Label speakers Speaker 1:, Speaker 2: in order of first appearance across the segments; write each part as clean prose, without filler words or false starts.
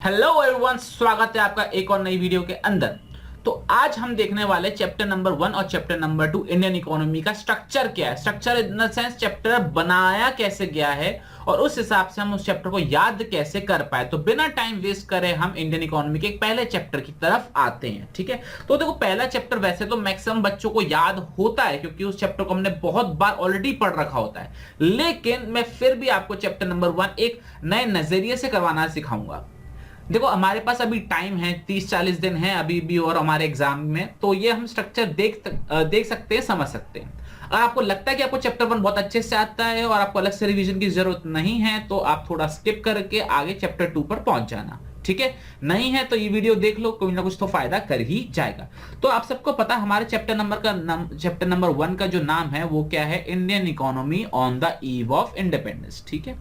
Speaker 1: Hello everyone, स्वागत है आपका एक और नई वीडियो के अंदर। तो आज हम देखने वाले चैप्टर नंबर 1 और चैप्टर नंबर 2 इंडियन इकोनॉमी का स्ट्रक्चर क्या है। Structure in the sense chapter बनाया कैसे गया है और उस हिसाब से हम उस चैप्टर को याद कैसे कर पाए। तो बिना टाइम वेस्ट करे हम इंडियन इकोनॉमी के पहले चैप्टर की तरफ आते हैं। ठीक है, तो देखो पहला चैप्टर वैसे तो मैक्सिमम बच्चों को याद होता है क्योंकि उस चैप्टर को हमने बहुत बार ऑलरेडी पढ़ रखा होता है, लेकिन मैं फिर भी आपको चैप्टर नंबर 1 एक नए नजरिए से करवाना सिखाऊंगा। देखो हमारे पास अभी टाइम है, 30-40 दिन है अभी भी और हमारे एग्जाम में, तो ये हम स्ट्रक्चर देख सकते हैं, समझ सकते हैं। अगर आपको लगता है कि आपको चैप्टर 1 बहुत अच्छे से आता है और आपको अलग से रिवीजन की जरूरत नहीं है तो आप थोड़ा स्किप करके आगे चैप्टर 2 पर पहुंच जाना। ठीक है, नहीं है तो ये वीडियो देख लो, कोई ना कुछ तो फायदा कर ही जाएगा। तो आप सबको पता हमारे चैप्टर नंबर 1 का जो नाम है वो क्या है, Indian economy on the eve of independence. ठीक है,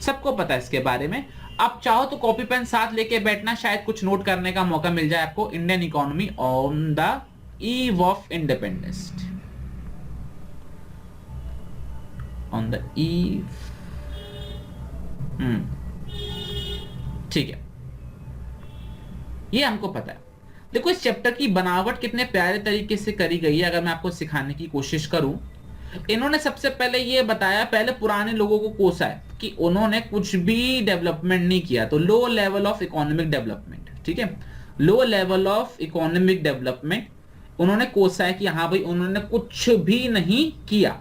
Speaker 1: सबको पता है इसके बारे में। आप चाहो तो कॉपी पेन साथ लेके बैठना, शायद कुछ नोट करने का मौका मिल जाए आपको। Indian economy on the eve of independence, on the eve. ठीक है, ये हमको पता है। देखो इस चैप्टर की बनावट कितने प्यारे तरीके से करी गई है। अगर मैं आपको सिखाने की कोशिश करूं, इन्होंने सबसे पहले ये बताया, पहले पुराने लोगों को कोसा है कि उन्होंने कुछ भी डेवलपमेंट नहीं किया। तो low level of economic development, ठीक है, low level of economic development उन्होंने कोसा है कि हाँ भाई उन्होंने कुछ भी नहीं किया।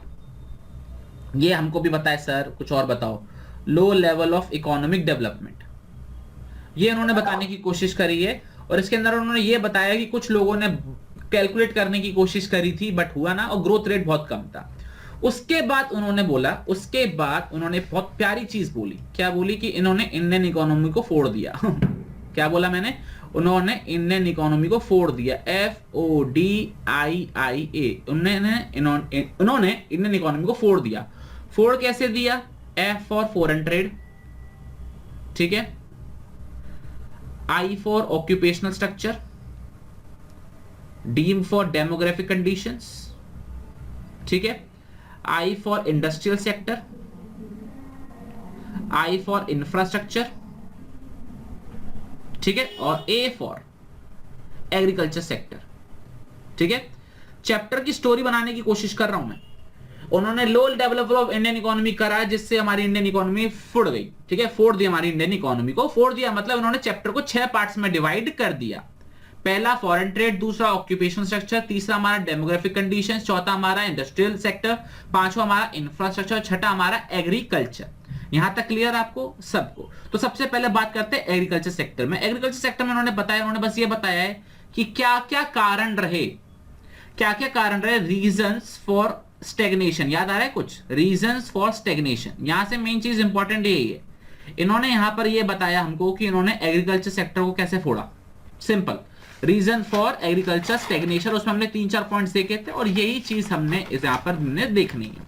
Speaker 1: ये हमको भी बताया, सर कुछ और बताओ। Low level of economic development ये उन्होंने बताने की कोशिश करी है। और इसके अंदर उन्होंने ये बताया कि कुछ लोगों ने कैलकुलेट करने की कोशिश करी थी बट हुआ ना, और ग्रोथ रेट बहुत कम था। उसके बाद उन्होंने बहुत प्यारी चीज बोली। क्या बोली? कि इन्होंने इंडियन इकोनॉमी को फोड़ दिया। क्या बोला मैंने? उन्होंने इंडियन इकोनॉमी को फोड़ दिया, FORDIIA। उन्होंने इंडियन इकोनॉमी को फोड़ दिया। फोड़ कैसे दिया? F फॉर फॉरेन ट्रेड, ठीक है, I for occupational structure, D for demographic conditions, ठीक है, I for industrial sector, I for infrastructure, ठीक है, और A फॉर एग्रीकल्चर सेक्टर। ठीक है, चैप्टर की स्टोरी बनाने की कोशिश कर रहा हूं मैं। उन्होंने लो डेवलपर ऑफ इंडियन इकोनॉमी करा जिससे हमारी इंडियन इकोनॉमी फुड़ गई। ठीक है, फोड़ दिया हमारी इंडियन इकोनॉमी को। फोड़ दिया मतलब उन्होंने चैप्टर को 6 पार्ट्स में डिवाइड कर दिया। पहला फॉरेन ट्रेड, दूसरा ऑक्यूपेशन स्ट्रक्चर, तीसरा हमारा डेमोग्राफिक कंडीशंस, चौथा हमारा इंडस्ट्रियल सेक्टर, पांचवा हमारा इंफ्रास्ट्रक्चर, छठा हमारा एग्रीकल्चर। यहां तक क्लियर आपको सबको? तो सबसे पहले बात करते हैं एग्रीकल्चर सेक्टर में। एग्रीकल्चर सेक्टर में उन्होंने बस ये बताया है कि क्या क्या कारण रहे रीजंस फॉर स्टेग्नेशन। याद आ रहा है कुछ? रीजंस फॉर स्टेग्नेशन, यहां से मेन चीज इंपॉर्टेंट यही है। इन्होंने यहां पर यह बताया हमको कि इन्होंने एग्रीकल्चर सेक्टर को कैसे फोड़ा। Simple, reason for agriculture stagnation, उसमें हमने 3-4 पॉइंट्स देखे थे और यही चीज हमने यहां पर देखनी है।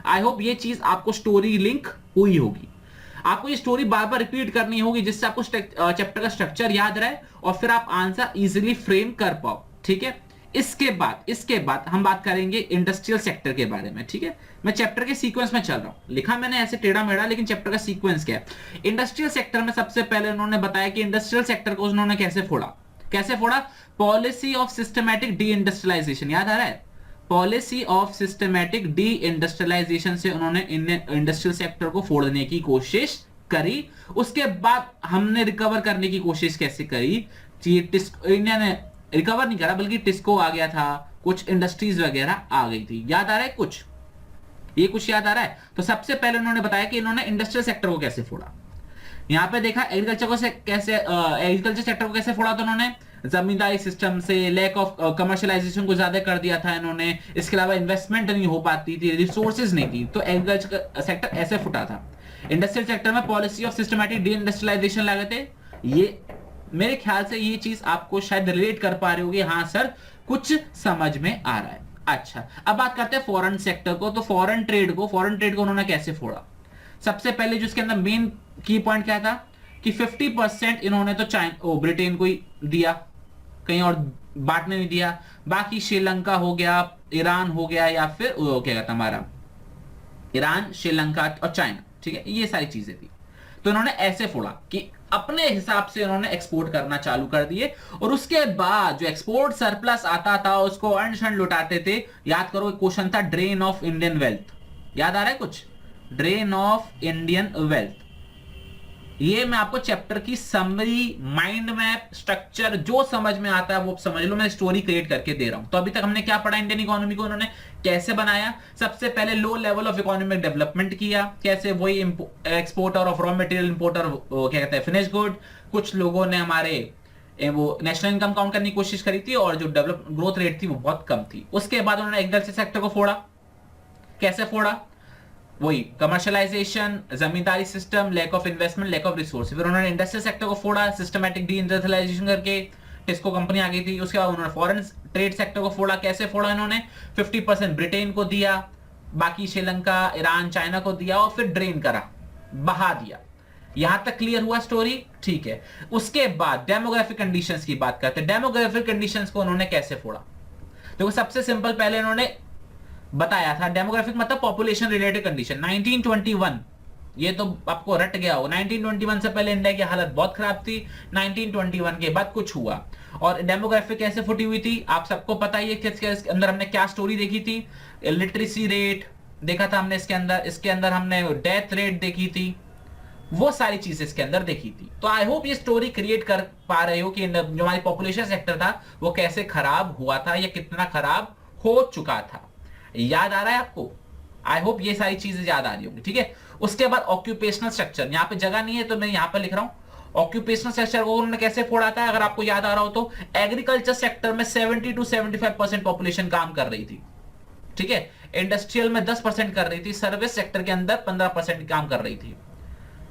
Speaker 1: आई होप ये चीज आपको स्टोरी लिंक हुई होगी। आपको ये स्टोरी बार बार रिपीट करनी होगी जिससे आपको चैप्टर का स्ट्रक्चर याद रहे और फिर आप आंसर इजीली फ्रेम कर पाओ। ठीक है, इसके बाद हम बात करेंगे इंडस्ट्रियल सेक्टर के बारे में। ठीक है, मैं चैप्टर के सीक्वेंस में चल रहा हूं, लिखा मैंने ऐसे टेढ़ा मेढ़ा, लेकिन चैप्टर का सीक्वेंस क्या है। इंडस्ट्रियल सेक्टर में सबसे पहले उन्होंने बताया कि इंडस्ट्रियल सेक्टर को उन्होंने कैसे फोड़ा। Policy of systematic deindustrialization, याद आ रहा है? Policy of systematic deindustrialization से उन्होंने इंडस्ट्रियल सेक्टर को फोड़ने की कोशिश करी। उसके बाद हमने रिकवर करने की कोशिश कैसे करी? इंडिया ने रिकवर नहीं करा बल्कि टिस्को आ गया था, कुछ इंडस्ट्रीज वगैरह आ गई थी। याद आ रहा है कुछ? ये कुछ याद आ रहा है? तो सबसे पहले उन्होंने बताया कि इन्होंने इंडस्ट्रियल सेक्टर को कैसे फोड़ा। यहां पे देखा एग्रीकल्चर सेक्टर को कैसे फोड़ा। तो उन्होंने जमींदारी सिस्टम से लैक ऑफ कमर्शियलाइजेशन को ज्यादा कर दिया था इन्होंने। इसके अलावा इन्वेस्टमेंट नहीं हो पाती थी, रिसोर्सेज नहीं थी, तो एग्रीकल्चर सेक्टर ऐसे फुटा था। इंडस्ट्रियल सेक्टर में policy of systematic deindustrialization लगे थे। ये मेरे ख्याल से ये चीज आपको शायद रिलेट कर पा रहे होगे। हाँ सर, कुछ समझ में आ रहा है। अच्छा, अब बात करते हैं फॉरेन सेक्टर को। तो फॉरेन ट्रेड को उन्होंने कैसे फोड़ा? सबसे पहले जो इसके अंदर मेन की पॉइंट क्या था कि 50% इन्होंने तो ब्रिटेन को ही दिया, कहीं और बांटने नहीं दिया। बाकी श्रीलंका हो गया, ईरान हो गया, या फिर क्या कहता हमारा ईरान, श्रीलंका और चाइना। ठीक है, ये सारी चीजें थी। तो इन्होंने ऐसे फोड़ा कि अपने हिसाब से उन्होंने एक्सपोर्ट करना चालू कर दिए, और उसके बाद जो एक्सपोर्ट सरप्लस आता था उसको अनशन लुटाते थे। याद करो एक क्वेश्चन था, ड्रेन ऑफ इंडियन वेल्थ, याद आ रहा है कुछ? Drain of Indian wealth. ये मैं आपको चैप्टर की समरी, माइंड मैप, स्ट्रक्चर जो समझ में आता है वो समझ लो, मैं स्टोरी क्रिएट करके दे रहा हूं। तो अभी तक हमने क्या पढ़ा, इंडियन इकोनॉमी को उन्होंने कैसे बनाया। सबसे पहले low level of economic development किया, कैसे वही exporter of raw material, importer क्या कहते हैं फिनिश गुड। कुछ लोगों ने हमारे वो नेशनल इनकम काउंट करने की कोशिश करी थी, और जो डेवलप ग्रोथ रेट थी वो बहुत कम थी। उसके बाद उन्होंने एग्रीकल्चर सेक्टर को फोड़ा। कैसे फोड़ा? वही commercialization, zamindari system, lack of investment, lack of resource. फिर उन्होंने इंडस्ट्रियल सेक्टर को फोड़ा, सिस्टमैटिक डी इंडस्ट्रियलाइजेशन करके, टिस्को कंपनी आ गई थी। उसके बाद उन्होंने फॉरेन ट्रेड सेक्टर को फोड़ा। कैसे फोड़ा इन्होंने? 50% ब्रिटेन को दिया, बाकी श्रीलंका, ईरान, चाइना को दिया, और फिर ड्रेन करा, बहा दिया। यहां तक क्लियर हुआ स्टोरी? ठीक है। उसके बाद डेमोग्राफिक कंडीशंस की बात करते हैं। डेमोग्राफिक कंडीशंस को उन्होंने कैसे फोड़ा? देखो सबसे सिंपल पहले इन्होंने बताया था, डेमोग्राफिक मतलब पॉपुलेशन रिलेटेड कंडीशन। 1921, ये तो आपको रट गया हो, 1921 से पहले इंडिया की हालत बहुत खराब थी। 1921 के बाद कुछ हुआ, और डेमोग्राफिक कैसे फुटी हुई थी आप सबको पता ही है। इसके अंदर हमने क्या स्टोरी देखी थी? लिटरेसी रेट देखा था हमने इसके अंदर हमने डेथ रेट देखी थी, वो सारी चीजें इसके अंदर देखी थी। तो आई होप ये स्टोरी क्रिएट कर पा रहे हो कि जो हमारी पॉपुलेशन सेक्टर था वो कैसे खराब हुआ था या कितना खराब हो चुका था। याद आ रहा है आपको? आई होप ये सारी चीजें याद आ रही होंगी। ठीक है। उसके बाद ऑक्यूपेशनल स्ट्रक्चर, यहां पे जगह नहीं है तो मैं यहां पर लिख रहा हूं। ऑक्यूपेशनल स्ट्रक्चर को उन्होंने कैसे फोड़ा था, अगर आपको याद आ रहा हो तो एग्रीकल्चर सेक्टर में 70 to 75% पॉपुलेशन काम कर रही थी। ठीक है। इंडस्ट्रियल में 10% कर रही थी, सर्विस सेक्टर के अंदर 15% काम कर रही थी।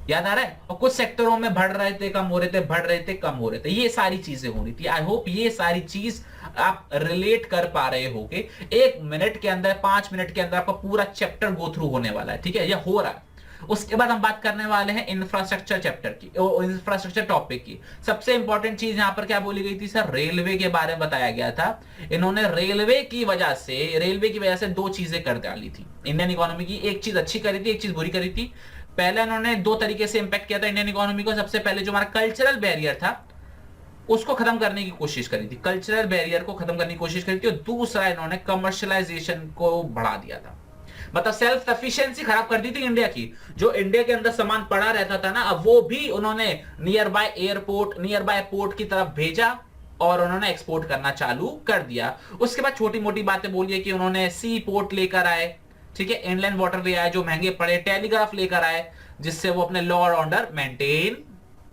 Speaker 1: याद आ रहा है? और कुछ सेक्टरों में बढ़ रहे थे, कम हो रहे थे, बढ़ रहे थे, कम हो रहे थे। ये सारी चीजें हो रही थी। आई होप ये सारी चीज आप रिलेट कर पा रहे हो कि 1 मिनट के अंदर, 5 मिनट के अंदर आपका पूरा चैप्टर गो थ्रू होने वाला है। ठीक है, ये हो रहा है। उसके बाद हम बात करने वाले हैं इंफ्रास्ट्रक्चर चैप्टर की, इंफ्रास्ट्रक्चर टॉपिक की। सबसे इंपॉर्टेंट चीज यहां पर क्या बोली गई थी सर? रेलवे के बारे में बताया गया था। इन्होंने रेलवे की वजह से 2 चीजें कर डाली थी इंडियन इकोनॉमी की। एक चीज अच्छी करी थी, एक चीज बुरी करी थी। पहले इन्होंने 2 तरीके से इंपैक्ट किया था इंडियन इकोनॉमी को। सबसे पहले जो हमारा कल्चरल बैरियर था उसको खत्म करने की कोशिश करी थी, कल्चरल बैरियर को खत्म करने की कोशिश करी थी। और दूसरा इन्होंने कमर्शियलाइजेशन को बढ़ा दिया था, मतलब सेल्फ सफिशिएंसी खराब कर दी थी इंडिया की। जो इंडिया के अंदर सामान पड़ा रहता था ना, अब वो भी उन्होंने near by airport, near by port की तरफ भेजा और उन्होंने एक्सपोर्ट करना चालू कर दिया। उसके बाद छोटी मोटी बातें बोलिए कि उन्होंने सी पोर्ट लेकर आए, ठीक है, इनलैंड वाटर ले आए जो महंगे पड़े, टेलीग्राफ लेकर आए जिससे वो अपने लॉ और ऑर्डर मेंटेन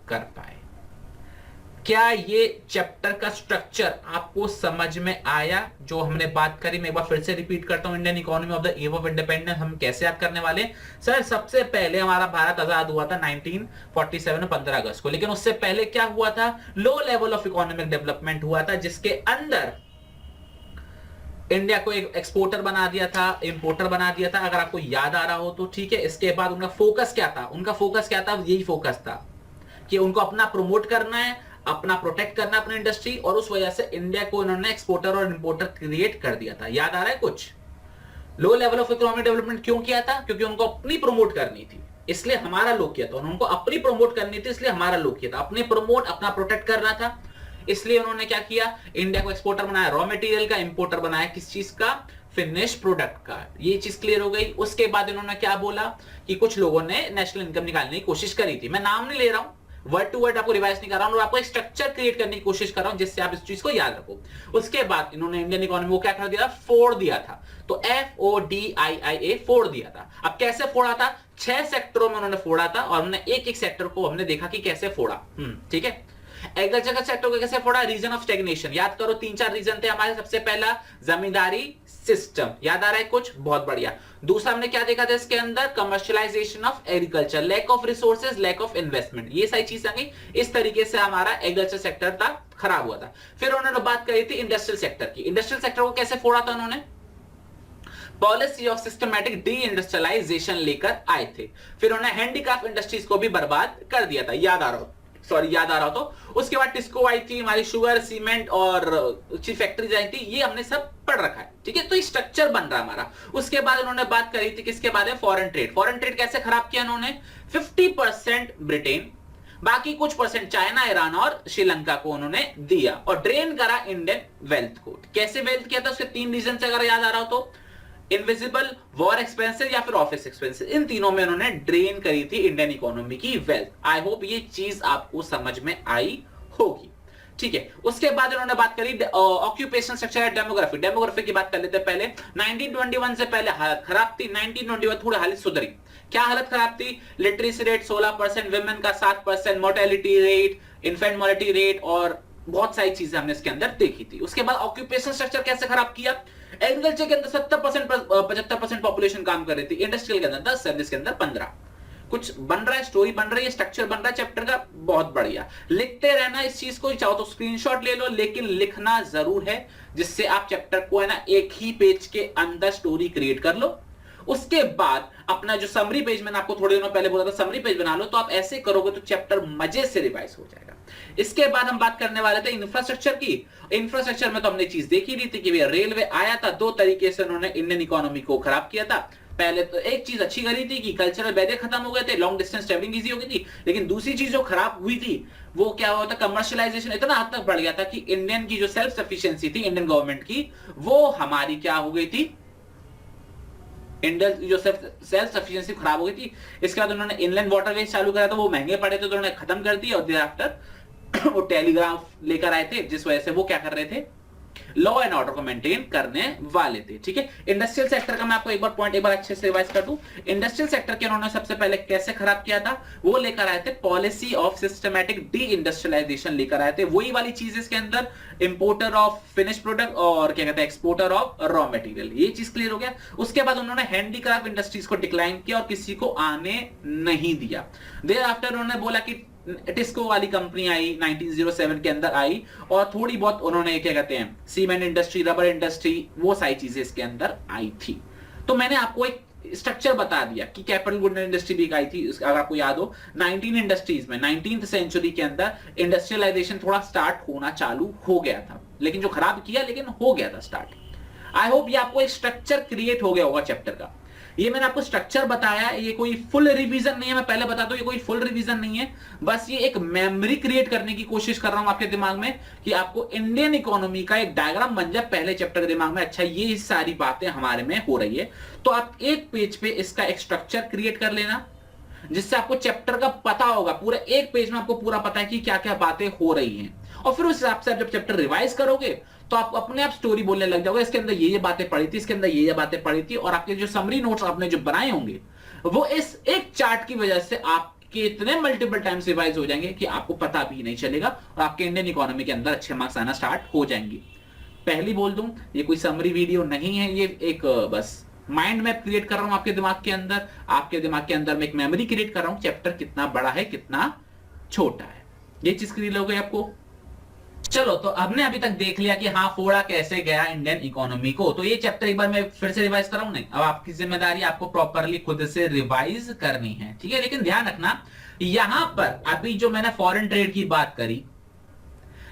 Speaker 1: कर पाए। क्या ये चैप्टर का स्ट्रक्चर आपको समझ में आया? जो हमने बात करी मैं एक बार फिर से रिपीट करता हूं। Indian economy of the eve of independence हम कैसे याद करने वाले सर? सबसे पहले हमारा भारत आजाद हुआ था 1947 15 अगस्त को, लेकिन उससे पहले क्या हुआ था? Low level of economic development हुआ था, जिसके अंदर इंडिया को एक एक्सपोर्टर बना दिया था, इंपोर्टर बना दिया था, अगर आपको याद आ रहा हो तो। ठीक है। इसके बाद उनका फोकस क्या था? यही फोकस था कि उनको अपना प्रमोट करना है, अपना प्रोटेक्ट करना अपनी इंडस्ट्री, और उस वजह से इंडिया को इन्होंने एक्सपोर्टर और इंपोर्टर क्रिएट कर दिया था। याद आ रहा है कुछ? Low level of economic development क्यों किया था? क्योंकि उनको अपनी प्रमोट करनी थी, इसलिए हमारा लोग किया था। उनको अपनी प्रमोट करनी थी, इसलिए हमारा लोग किया था। अपने प्रमोट, अपना प्रोटेक्ट करना था, इसलिए उन्होंने क्या किया? इंडिया को एक्सपोर्टर बनाया, रॉ मटेरियल का, इंपोर्टर बनाया किस चीज का? फिनिश प्रोडक्ट का। ये चीज क्लियर हो गई। उसके बाद इन्होंने क्या बोला कि कुछ लोगों ने नेशनल इनकम निकालने की कोशिश करी थी। मैं नाम नहीं ले रहा हूं, वर्ड टू वर्ड आपको रिवाइज नहीं कर रहा हूं, और आपको एक स्ट्रक्चर क्रिएट करने की कोशिश कर रहा हूं जिससे आप इस चीज को याद रखो। उसके बाद इन्होंने इंडियन इकोनॉमी को क्या कर दिया? फोड़ दिया था। तो FODIIA फोड़ दिया था। अब कैसे फोड़ा था? 6 सेक्टरों में उन्होंने फोड़ा था, और हमने एक एक सेक्टर को हमने देखा कि कैसे फोड़ा। ठीक है। एग्रीकल्चर का सेक्टर को कैसे फोड़ा? Reason of stagnation. याद करो 3-4 रीजन थे हमारे। सबसे पहला जमींदारी सिस्टम, याद आ रहा है कुछ? बहुत बढ़िया। दूसरा हमने क्या देखा था इसके अंदर? Commercialization of agriculture, lack of resources, lack of investment. ये सारी चीजें आ गई। इस तरीके से हमारा एग्रीकल्चर सेक्टर था, खराब हुआ था। फिर उन्होंने बात करी थी इंडस्ट्रियल सेक्टर की। इंडस्ट्रियल सेक्टर को कैसे फोड़ा था उन्होंने? Policy of systematic deindustrialization लेकर आए थे। फिर उन्होंने हैंडीक्राफ्ट इंडस्ट्रीज को भी बर्बाद कर दिया था। याद आ रहा हो तो। उसके बाद टिस्को आई थी, हमारी शुगर, सीमेंट और अच्छी फैक्ट्रीज आई थी। ये हमने सब पढ़ रखा है। ठीक है। तो स्ट्रक्चर बन रहा है हमारा। उसके बाद उन्होंने बात करी थी किसके बारे में? Foreign trade. फॉरेन ट्रेड कैसे खराब किया उन्होंने? 50% ब्रिटेन, बाकी कुछ परसेंट चाइना, ईरान और श्रीलंका को उन्होंने दिया और ड्रेन करा इंडियन वेल्थ को। कैसे वेल्थ किया था, उसके 3 रीजन से अगर याद आ रहा हो तो, इनविजिबल, वॉर एक्सपेंसेस या फिर ऑफिस एक्सपेंसेस, इन तीनों में उन्होंने ड्रेन करी थी इंडियन इकोनॉमी की वेल्थ। आई होप ये चीज आपको समझ में आई होगी, ठीक है। उसके बाद उन्होंने बात करी occupation structure and demography. Demography की बात कर लेते हैं पहले। 1921 से पहले हालत खराब थी, 1921 थोड़ी हालत सुधरी। क्या हालत खराब थी, लिटरेसी रेट 16%, विमेन का 7%, mortality rate, infant mortality rate और बहुत सारी चीजें हमने इसके अंदर देखी थी। उसके बाद ऑक्यूपेशन स्ट्रक्चर कैसे खराब किया, एग्रीकल्चर के अंदर 70% 75% पॉपुलेशन काम कर रही थी, इंडस्ट्रियल के अंदर 10, सर्विस के अंदर 15। कुछ बन रहा है, स्टोरी बन रही है, स्ट्रक्चर बन रहा है चैप्टर का, बहुत बढ़िया। लिखते रहना इस चीज को, चाहो तो स्क्रीनशॉट ले लो, लेकिन लिखना जरूर है, जिससे आप चैप्टर को है ना एक ही पेज के अंदर स्टोरी क्रिएट कर लो। उसके बाद अपना जो समरी पेज मैंने आपको थोड़े दिनों पहले बोला था, समरी पेज बना लो। तो आप ऐसे करोगे तो चैप्टर मजे से रिवाइज हो जाएगा। इसके बाद हम बात करने वाले थे इंफ्रास्ट्रक्चर की। इंफ्रास्ट्रक्चर में तो हमने चीज देखी रही थी कि रेलवे आया था, 2 तरीके से उन्होंने इंडियन इकोनॉमी को खराब किया था। पहले तो एक चीज अच्छी करी थी कि कल्चरल बैरियर खत्म हो गए थे, लॉन्ग डिस्टेंस ट्रेवलिंग इजी हो गई थी। लेकिन दूसरी चीज जो खराब हुई थी वो क्या हुआ था, कमर्शियलाइजेशन इतना हद तक बढ़ गया था कि इंडियन की जो सेल्फ सफिशिएंसी थी इंडियन गवर्नमेंट की, वो हमारी क्या हो गई थी, इंडियन जो सेल्फ सफिशिएंसी खराब हो गई थी। इसके बाद उन्होंने इनलैंड वाटरवेज चालू करा था, वो महंगे पड़े थे तो उन्होंने खत्म कर दिया। और देयर आफ्टर वो टेलीग्राफ लेकर आए थे, जिस वजह से वो क्या कर रहे थे, लॉ एंड ऑर्डर को मेंटेन करने वाले थे, ठीक है। इंडस्ट्रियल सेक्टर का मैं आपको एक बार अच्छे से रिवाइज कर दूं। इंडस्ट्रियल सेक्टर के उन्होंने सबसे पहले कैसे खराब किया था, वो लेकर आए थे policy of systematic deindustrialization लेकर आए थे। वही वाली चीज इसके अंदर, इंपोर्टर ऑफ फिनिश प्रोडक्ट और क्या कहते हैं एक्सपोर्टर ऑफ रॉ मटेरियल, ये चीज क्लियर हो गया। उसके बाद उन्होंने हैंडीक्राफ्ट इंडस्ट्रीज को डिक्लाइन किया और किसी को आने नहीं दिया। देयर आफ्टर उन्होंने बोला कि टिस्को वाली कंपनी आई 1907 के अंदर आई, और थोड़ी बहुत उन्होंने क्या कहते हैं सीमेंट इंडस्ट्री, रबर इंडस्ट्री, वो सारी चीजें इसके अंदर आई थी। तो मैंने आपको एक स्ट्रक्चर बता दिया कि कैपिटल गुड इंडस्ट्री भी आई थी, अगर आपको याद हो 19 इंडस्ट्रीज में 19th सेंचुरी के अंदर इंडस्ट्रियलाइजेशन थोड़ा स्टार्ट होना चालू हो गया था, लेकिन जो खराब किया, लेकिन हो गया था स्टार्ट। आई होप ये आपको एक स्ट्रक्चर क्रिएट हो गया होगा चैप्टर का। ये मैंने आपको स्ट्रक्चर बताया, ये कोई फुल रिवीजन नहीं है, मैं पहले बता दूं ये कोई फुल रिवीजन नहीं है, बस ये एक मेमोरी क्रिएट करने की कोशिश कर रहा हूं आपके दिमाग में कि आपको इंडियन इकोनॉमी का एक डायग्राम बन जाए पहले चैप्टर के दिमाग में। अच्छा, ये सारी बातें हमारे में हो रही है, तो आप एक पेज पे इसका एक स्ट्रक्चर क्रिएट कर लेना, जिससे आपको चैप्टर का पता होगा, पूरा एक पेज में आपको पूरा पता है कि क्या क्या बातें हो रही हैं। और फिर उस हिसाब से आप जब चैप्टर रिवाइज करोगे तो आप अपने आप स्टोरी बोलने लग जाओगे, इसके अंदर ये बातें पढ़ी थी, इसके अंदर ये बातें पढ़ी थी, और आपके जो समरी नोट्स आपने जो बनाए होंगे वो इस एक चार्ट की वजह से आपके इतने मल्टीपल टाइम्स रिवाइज हो जाएंगे कि आपको पता भी नहीं चलेगा, और आपके इंडियन इकोनॉमी के अंदर अच्छे मार्क्स आना स्टार्ट हो जाएंगे। पहली बोल दूं, ये कोई समरी वीडियो नहीं है, ये एक बस माइंड मैप क्रिएट कर रहा हूं आपके दिमाग के अंदर। आपके दिमाग के अंदर मैं एक मेमोरी क्रिएट कर रहा हूं, चैप्टर कितना बड़ा है कितना छोटा है, ये चीज क्लियर हो गई आपको। चलो, तो हमने अभी तक देख लिया कि हाँ फोड़ा कैसे गया इंडियन इकोनॉमी को। तो ये चैप्टर एक बार मैं फिर से रिवाइज कर रहा हूं, नहीं, अब आपकी जिम्मेदारी आपको प्रॉपरली खुद से रिवाइज करनी है, ठीक है। लेकिन ध्यान रखना, यहां पर अभी जो मैंने फॉरेन ट्रेड की बात करी,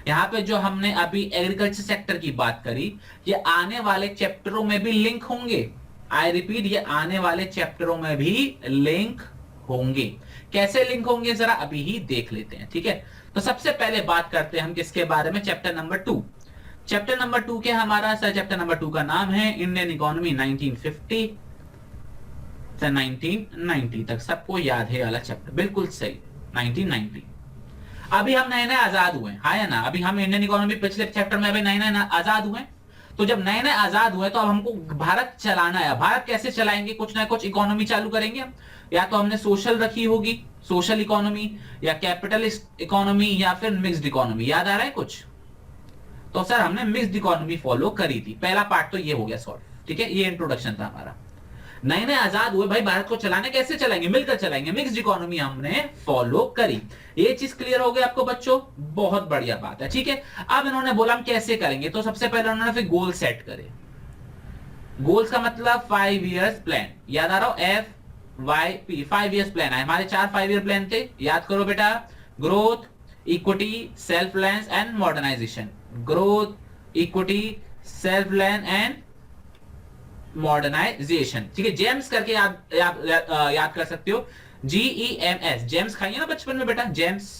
Speaker 1: यहां पे जो हमने अभी एग्रीकल्चर सेक्टर की बात करी, ये आने वाले चैप्टरों में भी लिंक होंगे। आई रिपीट, ये आने वाले चैप्टरों में भी लिंक होंगे। कैसे लिंक होंगे जरा अभी ही देख लेते हैं, ठीक है। तो सबसे पहले बात करते हैं हम किसके बारे में, चैप्टर नंबर 2। चैप्टर नंबर 2 के हमारा चैप्टर नंबर 2 का नाम है इंडियन इकोनॉमी 1950 से 1990 तक। सबको याद है वाला चैप्टर, बिल्कुल सही, 1990। अभी हम नए नए आजाद हुए, हाँ या ना, अभी हम इंडियन इकोनॉमी पिछले चैप्टर में अभी नए नए आजाद हुए। तो जब नए नए आजाद हुए तो अब हमको भारत चलाना है। भारत कैसे चलाएंगे, कुछ ना कुछ इकोनॉमी चालू करेंगे। या तो हमने सोशल रखी होगी, सोशल इकोनॉमी, या कैपिटलिस्ट इकोनॉमी, या फिर मिक्स्ड इकोनॉमी। याद आ रहा है कुछ? तो सर हमने मिक्स्ड इकोनॉमी फॉलो करी थी। पहला पार्ट तो ये हो गया सॉल्व, ठीक है। ये इंट्रोडक्शन था हमारा। नए नए आजाद हुए भाई, भारत को चलाने कैसे चलाएंगे, मिलकर चलाएंगे, मिक्स्ड इकोनॉमी हमने फॉलो करी। ये चीज क्लियर हो गई आपको बच्चों, बहुत बढ़िया बात है, ठीक है। अब इन्होंने बोला हम कैसे करेंगे, तो सबसे पहले उन्होंने फिर गोल सेट करे। गोल्स का मतलब 5 इयर्स प्लान, याद आ रहा हो, FYP 5 इयर्स प्लान है हमारे। 4 5 ईयर प्लान थे, याद करो बेटा। Growth, equity, self reliance and modernization. Growth, equity, self reliance and modernization, ठीक है। जेम्स करके याद कर सकते हो। GEMS, जेम्स खाइए ना बचपन में बेटा, जेम्स,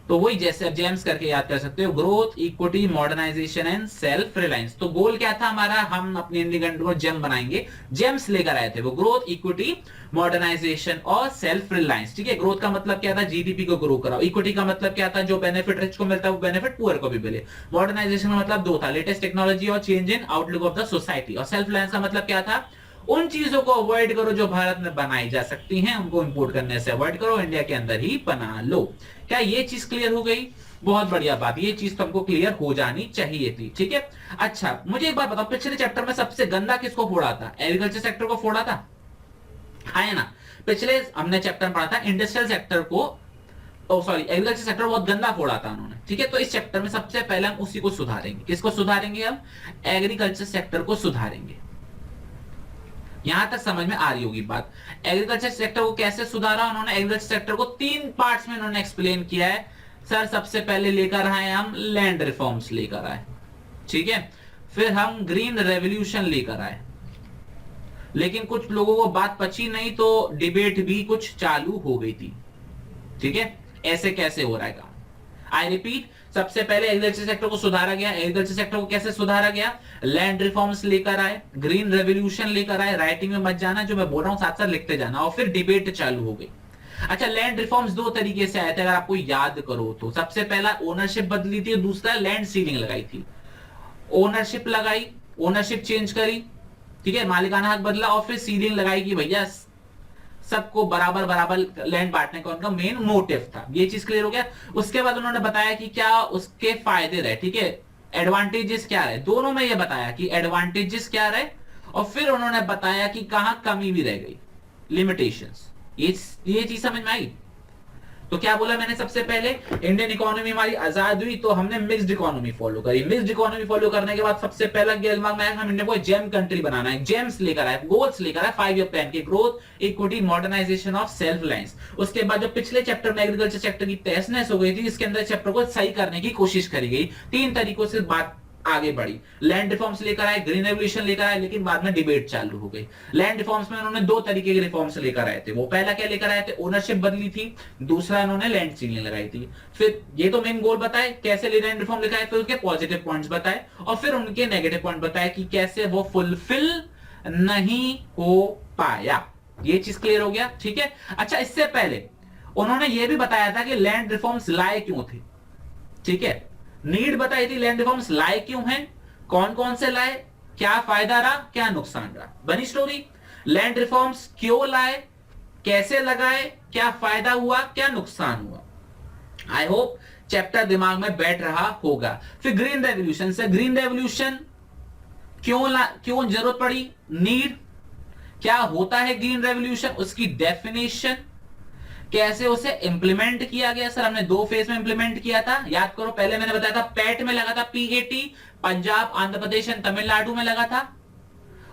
Speaker 1: तो वही जैसे आप जेम्स करके याद कर सकते हो, growth, equity, modernization and self reliance. तो गोल क्या था हमारा, हम अपनी इंडियन कंट्री को जेम बनाएंगे, जेम्स लेकर आए थे वो, ग्रोथ, इक्विटी, मॉडर्नाइजेशन और सेल्फ रिलायंस। ठीक है, ग्रोथ का मतलब क्या था, जीडीपी को ग्रो कराओ, इक्विटी का मतलब क्या था, जो बेनिफिट रिच को मिलता है वो बेनिफिट पुअर को भी मिले, मॉडर्नाइजेशन का मतलब दो था, लेटेस्ट टेक्नोलॉजी और change in outlook of the society, और सेल्फ रिलायंस का मतलब क्या था, उन चीजों को अवॉइड करो जो भारत में बनाई जा सकती हैं, उनको इंपोर्ट करने से अवॉइड करो, इंडिया के अंदर ही बना लो। क्या ये चीज क्लियर हो गई? बहुत बढ़िया बात, ये चीज तुमको क्लियर हो जानी चाहिए थी। ठीक है, अच्छा मुझे एक बात बताओ, पिछले चैप्टर में सबसे गंदा किसको फोड़ा था? एग्रीकल्चर सेक्टर को फोड़ा था, है ना? पिछले हमने चैप्टर में पढ़ा था इंडस्ट्रियल सेक्टर को, सॉरी एग्रीकल्चर सेक्टर बहुत गंदा फोड़ा था उन्होंने। ठीक है, तो इस चैप्टर में सबसे पहले हम उसी को सुधारेंगे। किसको सुधारेंगे हम? एग्रीकल्चर सेक्टर को सुधारेंगे। यहां तक समझ में आ रही होगी बात। एग्रीकल्चर सेक्टर को कैसे सुधारा उन्होंने? एग्रीकल्चर सेक्टर को 3 पार्ट्स में उन्होंने एक्सप्लेन किया है। सर सबसे पहले लेकर आए हम लैंड रिफॉर्म्स लेकर आए, ठीक है, फिर हम ग्रीन रेवोल्यूशन लेकर आए, लेकिन कुछ लोगों को बात पची नहीं तो डिबेट भी कुछ चालू हो गई थी। ठीक है, ऐसे कैसे हो रहा है काम? आई रिपीट, सबसे पहले एग्रीकल्चर सेक्टर को सुधारा गया। एग्रीकल्चर सेक्टर को कैसे सुधारा गया? लैंड रिफॉर्म्स लेकर आए, ग्रीन रेवोल्यूशन लेकर आए, राइटिंग में मत जाना, जो मैं बोल रहा हूं साथ साथ लिखते जाना, और फिर डिबेट चालू हो गई। अच्छा, लैंड रिफॉर्म्स 2 तरीके से आए थे, अगर आपको याद करो तो। सबसे पहला ओनरशिप बदली थी, दूसरा लैंड सीलिंग लगाई थी। ओनरशिप लगाई, ओनरशिप चेंज करी, ठीक है, मालिकाना हक बदला, और फिर सीलिंग लगाई कि भैया सबको बराबर बराबर लैंड बांटने का उनका मेन मोटिव था। ये चीज क्लियर हो गया। उसके बाद उन्होंने बताया कि क्या उसके फायदे रहे, ठीक है, एडवांटेजेस क्या रहे, दोनों में ये बताया कि एडवांटेजेस क्या रहे, और फिर उन्होंने बताया कि कहां कमी भी रह गई, लिमिटेशंस। ये चीज समझ में आई? तो क्या बोला मैंने? सबसे पहले इंडियन इकोनॉमी हमारी आजाद हुई तो हमने मिक्स्ड इकोनॉमी फॉलो करी। मिक्स्ड इकोनॉमी फॉलो करने के बाद सबसे पहला दिमाग में आया, हम इंडिया को जेम कंट्री बनाना है। जेम्स लेकर आए, गोल्स लेकर आए 5 ईयर प्लान के, growth, equity, modernization of self reliance. उसके बाद जो पिछले चैप्टर में एग्रीकल्चर सेक्टर की तहसनेस हो गई थी, इसके अंदर चैप्टर को सही करने की कोशिश करी गई। 3 तरीकों से बात आगे बढ़ी। लैंड रिफॉर्म्स लेकर आए, ग्रीन रेवोल्यूशन लेकर आए, लेकिन बाद में डिबेट चालू हो गई। लैंड रिफॉर्म्स में उन्होंने 2 तरीके के रिफॉर्म्स लेकर आए थे। वो पहला क्या लेकर आए थे? ओनरशिप बदली थी, दूसरा उन्होंने लैंड सीलिंग लगाई थी। फिर ये तो मेन गोल बताए कैसे लैंड रिफॉर्म लिखा है, फिर उसके पॉजिटिव पॉइंट्स बताए, और फिर उनके नेगेटिव पॉइंट बताए कि कैसे वो फुलफिल नहीं हो पाया। ये चीज क्लियर हो गया? ठीक है। अच्छा, इससे पहले उन्होंने ये भी बताया था कि लैंड रिफॉर्म्स लाए क्यों थे। ठीक है, नीड बताई थी, लैंड रिफॉर्म्स लाए क्यों हैं, कौन कौन से लाए, क्या फायदा रहा, क्या नुकसान रहा। बनी स्टोरी। लैंड रिफॉर्म्स क्यों लाए, कैसे लगाए, क्या फायदा हुआ, क्या नुकसान हुआ। आई होप चैप्टर दिमाग में बैठ रहा होगा। फिर ग्रीन रेवोल्यूशन से, ग्रीन रेवोल्यूशन क्यों जरूरत पड़ी, नीड, क्या होता है ग्रीन रेवोल्यूशन, उसकी डेफिनेशन, कैसे उसे इंप्लीमेंट किया गया। सर हमने 2 फेज में इंप्लीमेंट किया था, याद करो। पहले मैंने बताया था पैट में लगा था, PAT, पंजाब, आंध्र प्रदेश एंड तमिलनाडु में लगा था।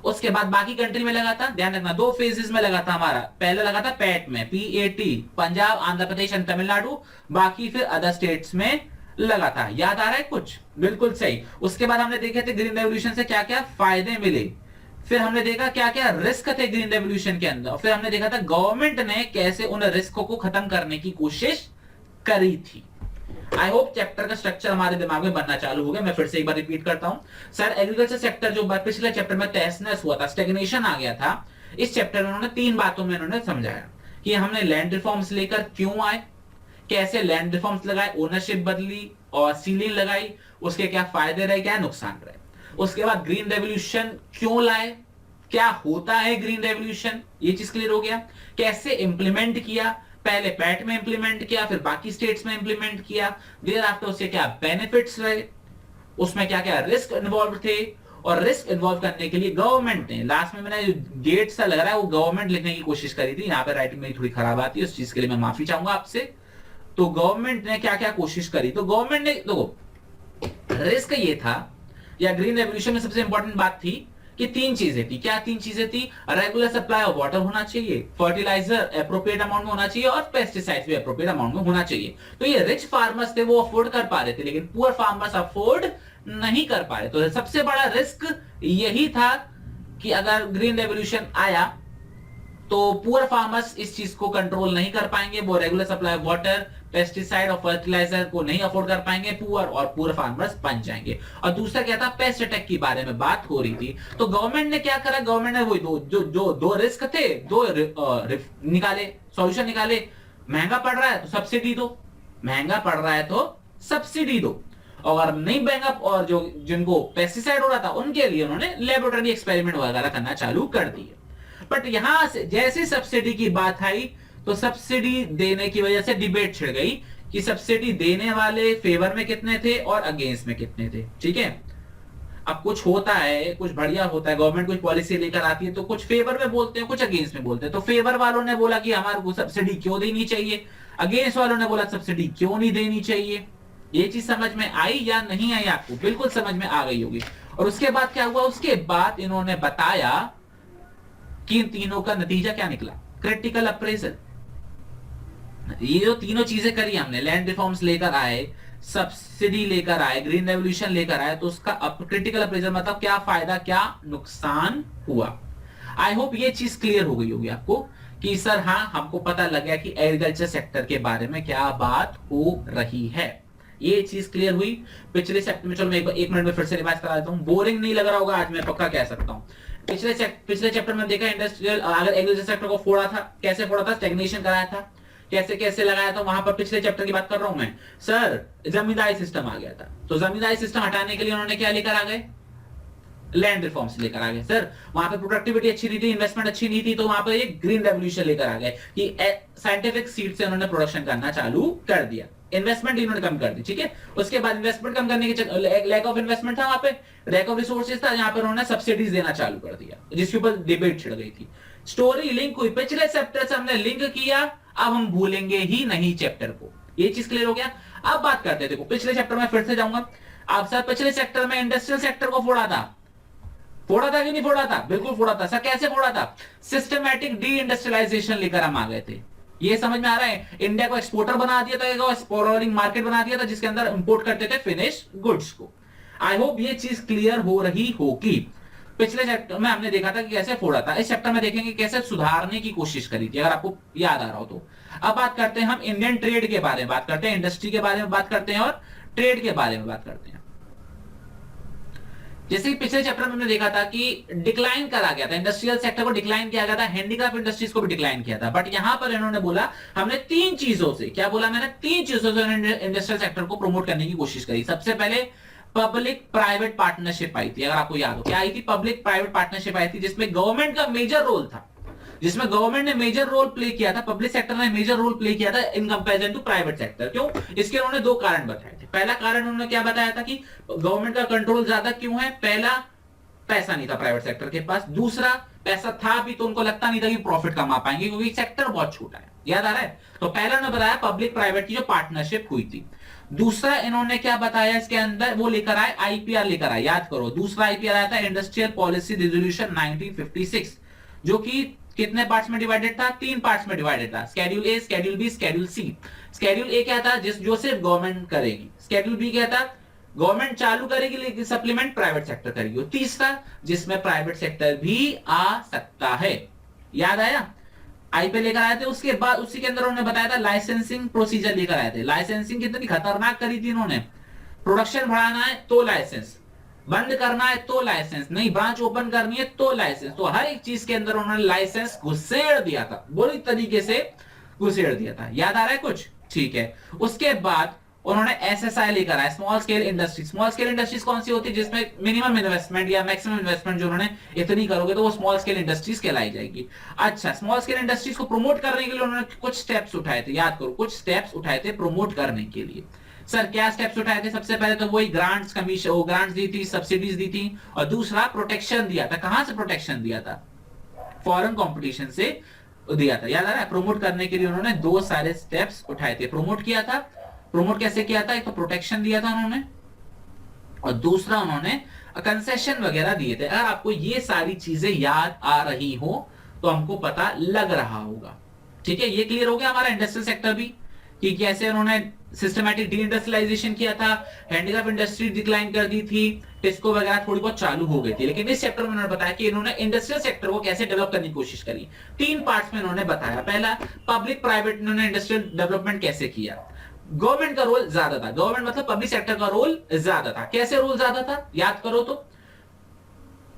Speaker 1: उसके बाद बाकी कंट्री में लगा था। ध्यान रखना 2 फेजेस में लगा था हमारा। पहले लगा था पैट में, PAT, पंजाब, आंध्र प्रदेश एंड तमिलनाडु, बाकी फिर अदर स्टेट्स में लगा था। याद आ रहा है कुछ? बिल्कुल सही। उसके बाद हमने देखे थे ग्रीन रेवोल्यूशन से क्या क्या फायदे मिले, फिर हमने देखा क्या क्या रिस्क थे ग्रीन रेवोल्यूशन के अंदर, फिर हमने देखा था गवर्नमेंट ने कैसे उन रिस्कों को खत्म करने की कोशिश करी थी। आई होप चैप्टर का स्ट्रक्चर हमारे दिमाग में बनना चालू हो गया। मैं फिर से एक बार रिपीट करता हूं। सर एग्रीकल्चर सेक्टर जो पिछले चैप्टर में तहस हुआ था, स्टेग्नेशन आ गया था, इस चैप्टर में उन्होंने 3 बातों में उन्होंने समझाया कि हमने लैंड रिफॉर्म्स लेकर क्यों आए, कैसे लैंड रिफॉर्म्स लगाए, ओनरशिप बदली और सीलिंग लगाई, उसके क्या फायदे रहे, क्या नुकसान रहे। उसके बाद ग्रीन रेवोल्यूशन क्यों लाए, क्या होता है ग्रीन रेवोल्यूशन, ये चीज क्लियर हो गया। कैसे इंप्लीमेंट किया, पहले पैट में इंप्लीमेंट किया, फिर बाकी स्टेट्स में इंप्लीमेंट किया, देयर आफ्टर उसके क्या बेनिफिट्स रहे, उसमें क्या क्या रिस्क इन्वॉल्व थे, और रिस्क इन्वॉल्व करने के लिए गवर्नमेंट ने, लास्ट में मैंने गेट सा लग रहा है वो गवर्नमेंट लिखने की कोशिश करी थी, यहाँ पे राइटिंग मेरी थोड़ी खराब आती है, उस चीज के लिए मैं माफी चाहूंगा आपसे। तो गवर्नमेंट ने क्या क्या कोशिश करी, तो गवर्नमेंट ने देखो रिस्क ये था, या ग्रीन रेवोल्यूशन में सबसे इंपॉर्टेंट बात थी कि 3 चीजें थी। क्या 3 चीजें थी? रेगुलर सप्लाई ऑफ वाटर होना चाहिए, फर्टिलाइजर एप्रोप्रिएट अमाउंट में होना चाहिए, और पेस्टिसाइड्स भी एप्रोप्रिएट अमाउंट में होना चाहिए। तो ये रिच फार्मर्स थे वो अफोर्ड कर पा रहे थे, लेकिन पुअर फार्मर्स अफोर्ड नहीं कर पा रहे। तो सबसे बड़ा रिस्क यही था कि अगर ग्रीन रेवोल्यूशन आया तो पुअर फार्मर्स इस चीज को कंट्रोल नहीं कर पाएंगे, वो regular supply of water, pesticide और फर्टिलाइजर को नहीं अफोर्ड कर पाएंगे, पुअर फार्मर्स बन जाएंगे। और दूसरा क्या था, पेस्ट अटैक की बारे में बात हो रही थी, तो गवर्नमेंट ने क्या करा, गवर्नमेंट ने वही दो रिस्क थे, दो निकाले, सॉल्यूशन निकाले। महंगा पड़ रहा है तो सब्सिडी दो, महंगा पड़ रहा है तो सब्सिडी दो, और नहीं महंगा और जो जिनको पेस्टिसाइड हो रहा था उनके लिए उन्होंने लेबोरेटरी एक्सपेरिमेंट वगैरह करना चालू कर दिए। बट यहां से जैसे सब्सिडी की बात आई तो सब्सिडी देने की वजह से डिबेट छिड़ गई कि सब्सिडी देने वाले फेवर में कितने थे और अगेंस्ट में कितने थे। ठीक है, अब कुछ होता है, कुछ बढ़िया होता है, गवर्नमेंट कुछ पॉलिसी लेकर आती है तो कुछ फेवर में बोलते हैं, कुछ अगेंस्ट में बोलते हैं। तो फेवर वालों ने बोला कि हमारे को सब्सिडी क्यों देनी चाहिए, अगेंस्ट वालों ने बोला सब्सिडी क्यों नहीं देनी चाहिए। ये चीज समझ में आई या नहीं आई आपको? बिल्कुल समझ में आ गई होगी। और उसके बाद क्या हुआ, उसके बाद इन्होंने बताया कि इन तीनों का नतीजा क्या निकला। क्रिटिकल अप्रेजल, ये जो तीनों चीजें करी हमने, लैंड रिफॉर्म्स लेकर आए, सब्सिडी लेकर आए, ग्रीन रेवोल्यूशन लेकर आए, तो उसका क्रिटिकल अप्रेजल मतलब क्या फायदा क्या नुकसान हुआ। आई होप ये चीज क्लियर हो गई होगी आपको कि सर हाँ, हमको पता लग गया कि एग्रीकल्चर सेक्टर के बारे में क्या बात हो रही है। ये चीज क्लियर हुई पिछले चैप्टर में। चलो मैं एक मिनट में फिर से रिवाइज करा देता हूँ, बोरिंग नहीं लग रहा होगा आज, मैं पक्का कह सकता हूँ। पिछले चैप्टर में देखा इंडस्ट्रियल, अगर एग्रीकल्चर सेक्टर को फोड़ा था, कैसे फोड़ा था, स्टैग्नेशन कराया था, कैसे कैसे लगाया था, वहां पर पिछले चैप्टर की बात कर रहा हूं मैं। सर जमींदारी सिस्टम आ गया था, तो जमींदारी सिस्टम हटाने के लिए उन्होंने क्या लेकर आ गए, लैंड रिफॉर्म्स लेकर आ गए। सर वहां पर प्रोडक्टिविटी अच्छी नहीं थी, इन्वेस्टमेंट अच्छी नहीं थी, तो वहां पर एक ग्रीन रेवोल्यूशन लेकर आ गए कि साइंटिफिक सीड से उन्होंने प्रोडक्शन करना चालू कर दिया, इन्वेस्टमेंट इन्होंने कम कर दी। ठीक है, उसके बाद इन्वेस्टमेंट कम करने के लैक ऑफ इन्वेस्टमेंट था, वहां पे लैक ऑफ रिसोर्सेज था, जहां पर उन्होंने सब्सिडीज देना चालू कर दिया, जिसके ऊपर डिबेट छिड़ गई थी। स्टोरी लिंक हुई, पिछले चैप्टर से हमने लिंक किया, अब हम भूलेंगे ही नहीं चैप्टर को। ये चीज क्लियर हो गया। अब बात करते हैं, देखो पिछले चैप्टर में फिर से जाऊंगा आप सर, पिछले चैप्टर में इंडस्ट्रियल सेक्टर को फोड़ा था कि नहीं फोड़ा था? बिल्कुल फोड़ा था। सर कैसे फोड़ा था? सिस्टमैटिक डी इंडस्ट्रियलाइजेशन लेकर हम आ गए थे। ये समझ में आ रहा है? इंडिया को एक्सपोर्टर बना दिया था, एक्सपोर्टिंग मार्केट बना दिया था, जिसके अंदर इंपोर्ट करते थे फिनिश गुड्स को। आई होप ये चीज क्लियर हो रही होगी। पिछले चैप्टर में हमने देखा था कि कैसे फोड़ा था, इस चैप्टर में देखेंगे कैसे सुधारने की कोशिश करी थी, अगर आपको याद आ रहा हो तो। अब बात करते हैं हम इंडियन ट्रेड के बारे में, बात करते हैं इंडस्ट्री के बारे में, बात करते हैं और ट्रेड के बारे में बात करते हैं। जैसे कि पिछले चैप्टर में हमने देखा था कि डिक्लाइन करा गया था, इंडस्ट्रियल सेक्टर को डिक्लाइन किया गया था, हैंडीक्राफ्ट इंडस्ट्रीज को भी डिक्लाइन किया था। बट यहां पर इन्होंने बोला, हमने तीन चीजों से, क्या बोला मैंने, तीन चीजों से इंडस्ट्रियल सेक्टर को प्रमोट करने की कोशिश करी। सबसे पहले पब्लिक प्राइवेट पार्टनरशिप आई थी, अगर आपको याद हो क्या आई थी, पब्लिक प्राइवेट पार्टनरशिप आई थी, जिसमें गवर्नमेंट का मेजर रोल था, जिसमें गवर्नमेंट ने मेजर रोल प्ले किया था, पब्लिक सेक्टर ने मेजर रोल प्ले किया था in comparison to private sector. क्यों? इसके उन्होंने दो कारण बताए थे। पहला कारण उन्होंने क्या बताया था कि गवर्नमेंट का कंट्रोल ज्यादा क्यों है, पहला पैसा नहीं था प्राइवेट सेक्टर के पास, दूसरा पैसा था भी तो उनको लगता नहीं था कि प्रॉफिट कमा पाएंगे, क्योंकि सेक्टर बहुत छोटा है। याद आ रहा है? तो पहला उन्होंने बताया पब्लिक प्राइवेट की जो पार्टनरशिप हुई थी। दूसरा इन्होंने क्या बताया इसके अंदर, वो लेकर आए आईपीआर लेकर आए। याद करो, दूसरा आईपीआर आया था इंडस्ट्रियल पॉलिसी रेजोल्यूशन 1956, जो कि कितने पार्ट्स में डिवाइडेड था? तीन पार्ट्स में डिवाइडेड था, schedule A, schedule B, schedule C. Schedule A क्या था, जो सिर्फ गवर्नमेंट करेगी। शेड्यूल बी क्या था, गवर्नमेंट चालू करेगी लेकिन सप्लीमेंट प्राइवेट सेक्टर करेगी। तीसरा जिसमें प्राइवेट सेक्टर भी आ सकता है। याद आया? आईपीएल लेकर आए थे, उसके बाद उसी के अंदर उन्होंने बताया था लाइसेंसिंग प्रोसीजर लेकर आए थे। लाइसेंसिंग कितनी खतरनाक करी थी इन्होंने, प्रोडक्शन बढ़ाना है तो लाइसेंस, बंद करना है तो लाइसेंस, नहीं ब्रांच ओपन करनी है तो लाइसेंस, तो हर एक चीज के अंदर उन्होंने लाइसेंस घुसेड़ दिया था, बुरी तरीके से घुसेड़ दिया था। याद आ रहा है कुछ? ठीक है। उसके बाद उन्होंने एसएसआई लेकर आया, small scale industry. Small scale industries कौन सी होती है? जिसमें मिनिमम इन्वेस्टमेंट या मैक्सिमम इन्वेस्टमेंट जो उन्होंने इतनी करोगे तो वो स्मॉल स्केल इंडस्ट्रीज कहलाई जाएगी। अच्छा, स्मॉल स्केल इंडस्ट्रीज को प्रमोट करने के लिए उन्होंने कुछ स्टेप्स उठाए थे। याद करो, कुछ स्टेप्स उठाए थे प्रमोट करने के लिए। सर क्या स्टेप्स उठाए थे? सबसे पहले तो वही ग्रांट्स, कमीशन, वो ग्रांट्स दी थी, सब्सिडीज दी थी, और दूसरा प्रोटेक्शन दिया था। कहां से प्रोटेक्शन दिया था? फॉरेन कंपटीशन से दिया था। याद आ रहा है? प्रमोट करने के लिए उन्होंने दो सारे स्टेप्स उठाए थे, प्रमोट किया था। प्रमोट कैसे किया था? एक तो प्रोटेक्शन दिया था उन्होंने, और दूसरा उन्होंने कंसेशन वगैरह दिए थे। अगर आपको ये सारी चीजें याद आ रही हो तो हमको पता लग रहा होगा। ठीक है, ये क्लियर हो गया हमारा इंडस्ट्रियल सेक्टर भी, कि कैसे उन्होंने सिस्टमैटिक डी इंडस्ट्रियलाइजेशन किया था, हैंडीक्राफ्ट इंडस्ट्री डिक्लाइन कर दी थी, टिस्को वगैरह थोड़ी बहुत चालू हो गई थी। लेकिन इस चैप्टर में उन्होंने बताया कि इन्होंने इंडस्ट्रियल सेक्टर को कैसे डेवलप करने की कोशिश करी। 3 पार्ट्स में इन्होंने बताया। पहला, पब्लिक प्राइवेट इन्होंने इंडस्ट्रियल डेवलपमेंट कैसे किया। गवर्नमेंट का रोल ज्यादा था, गवर्नमेंट मतलब पब्लिक सेक्टर का रोल ज्यादा था। कैसे रोल ज्यादा था, याद करो तो,